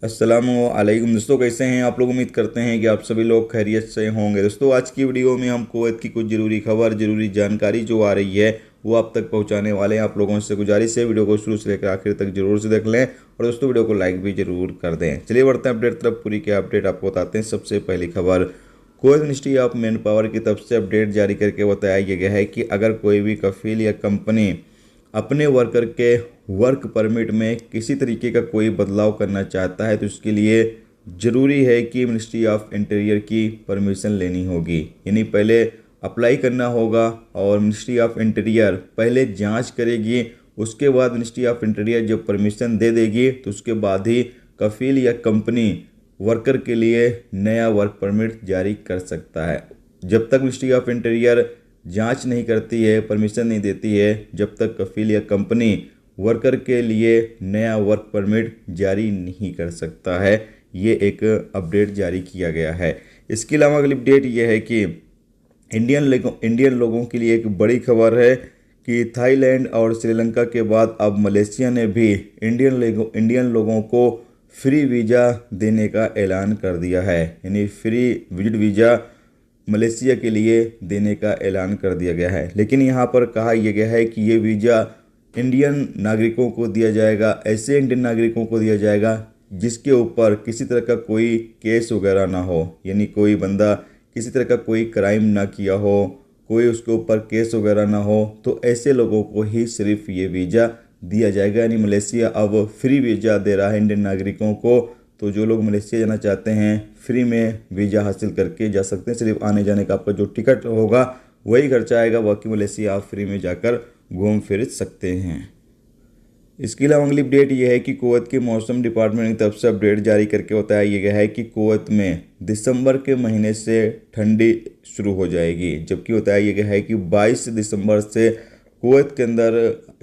अस्सलामुअलैकुम दोस्तों, कैसे हैं आप लोग। उम्मीद करते हैं कि आप सभी लोग खैरियत से होंगे। दोस्तों, आज की वीडियो में हम कुवैत की कुछ ज़रूरी खबर, ज़रूरी जानकारी जो आ रही है वो आप तक पहुंचाने वाले हैं। आप लोगों से गुजारिश है वीडियो को शुरू से लेकर आखिर तक जरूर से देख लें और दोस्तों वीडियो को लाइक भी जरूर कर दें। चलिए बढ़ते हैं अपडेट तरफ। पूरी क्या अपडेट आपको बताते हैं। सबसे पहली खबर, Kuwait ministry of man power की तरफ से अपडेट जारी करके बताया गया है कि अगर कोई भी कफील या कंपनी अपने वर्कर के वर्क परमिट में किसी तरीके का कोई बदलाव करना चाहता है तो उसके लिए ज़रूरी है कि मिनिस्ट्री ऑफ इंटीरियर की परमिशन लेनी होगी। यानी पहले अप्लाई करना होगा और मिनिस्ट्री ऑफ इंटीरियर पहले जांच करेगी। उसके बाद मिनिस्ट्री ऑफ इंटीरियर जब परमिशन दे देगी तो उसके बाद ही कफील या कंपनी वर्कर के लिए नया वर्क परमिट जारी कर सकता है। जब तक मिनिस्ट्री ऑफ इंटीरियर जांच नहीं करती है, परमिशन नहीं देती है, जब तक कफील या कंपनी वर्कर के लिए नया वर्क परमिट जारी नहीं कर सकता है। ये एक अपडेट जारी किया गया है। इसके अलावा अगली अपडेट ये है कि इंडियन लोगों के लिए एक बड़ी खबर है कि थाईलैंड और श्रीलंका के बाद अब मलेशिया ने भी इंडियन लोगों को फ्री वीज़ा देने का ऐलान कर दिया है। यानी फ्री विजिट वीज़ा मलेशिया के लिए देने का ऐलान कर दिया गया है। लेकिन यहाँ पर कहा यह गया है कि ये वीज़ा इंडियन नागरिकों को दिया जाएगा, ऐसे इंडियन नागरिकों को दिया जाएगा जिसके ऊपर किसी तरह का कोई केस वगैरह ना हो। यानी कोई बंदा किसी तरह का कोई क्राइम ना किया हो, कोई उसके ऊपर केस वगैरह ना हो, तो ऐसे लोगों को ही सिर्फ ये वीज़ा दिया जाएगा। यानी मलेशिया अब फ्री वीज़ा दे रहा है इंडियन नागरिकों को। तो जो लोग मलेशिया जाना चाहते हैं फ्री में वीज़ा हासिल करके जा सकते हैं। सिर्फ आने जाने का आपका जो टिकट होगा वही खर्चा आएगा, बाकी मलेशिया आप फ्री में जाकर घूम फिर सकते हैं। इसके अलावा अगली अपडेट यह है कि कुवैत के मौसम डिपार्टमेंट की तरफ से अपडेट जारी करके बताया गया है कि कुवैत में दिसंबर के महीने से ठंडी शुरू हो जाएगी। जबकि बताया गया है कि 22 दिसंबर से कुवैत के अंदर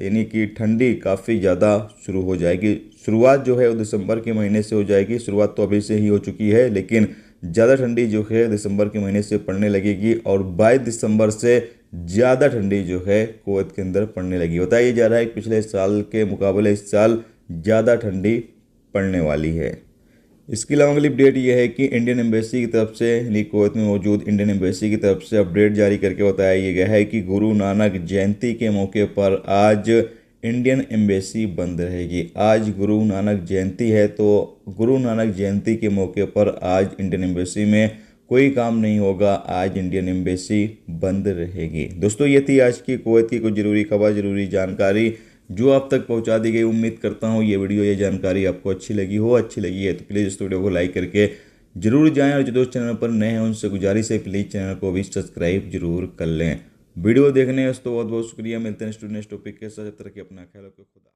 यानी कि ठंडी काफ़ी ज़्यादा शुरू हो जाएगी। शुरुआत जो है वो दिसंबर के महीने से हो जाएगी। शुरुआत तो अभी से ही हो चुकी है, लेकिन ज़्यादा ठंडी जो है दिसंबर के महीने से पड़ने लगेगी और 22 दिसंबर से ज़्यादा ठंडी जो है कुवैत के अंदर पड़ने लगी। बताया जा रहा है कि पिछले साल के मुकाबले इस साल ज़्यादा ठंडी पड़ने वाली है। इसके अलावा अगली अपडेट यह है कि इंडियन एम्बेसी की तरफ से यानी कुवैत में मौजूद इंडियन एम्बेसी की तरफ से अपडेट जारी करके बताया गया है कि गुरु नानक जयंती के मौके पर आज इंडियन एम्बेसी बंद रहेगी। आज गुरु नानक जयंती है, तो गुरु नानक जयंती के मौके पर आज इंडियन एम्बेसी में कोई काम नहीं होगा। आज इंडियन एम्बेसी बंद रहेगी। दोस्तों, ये थी आज की कुवैत की कुछ ज़रूरी खबर, ज़रूरी जानकारी जो आप तक पहुंचा दी गई। उम्मीद करता हूं ये वीडियो, ये जानकारी आपको अच्छी लगी हो। अच्छी लगी है तो प्लीज़ इस वीडियो को लाइक करके जरूर जाएं और जो दोस्त चैनल पर नए हैं उनसे गुजारिश है प्लीज़ चैनल को भी सब्सक्राइब जरूर कर लें। वीडियो देखने दोस्तों बहुत बहुत शुक्रिया। मिलते हैं स्टूडेंट टॉपिक के साथ। जब तक कि अपना ख्याल रखो। खुदा।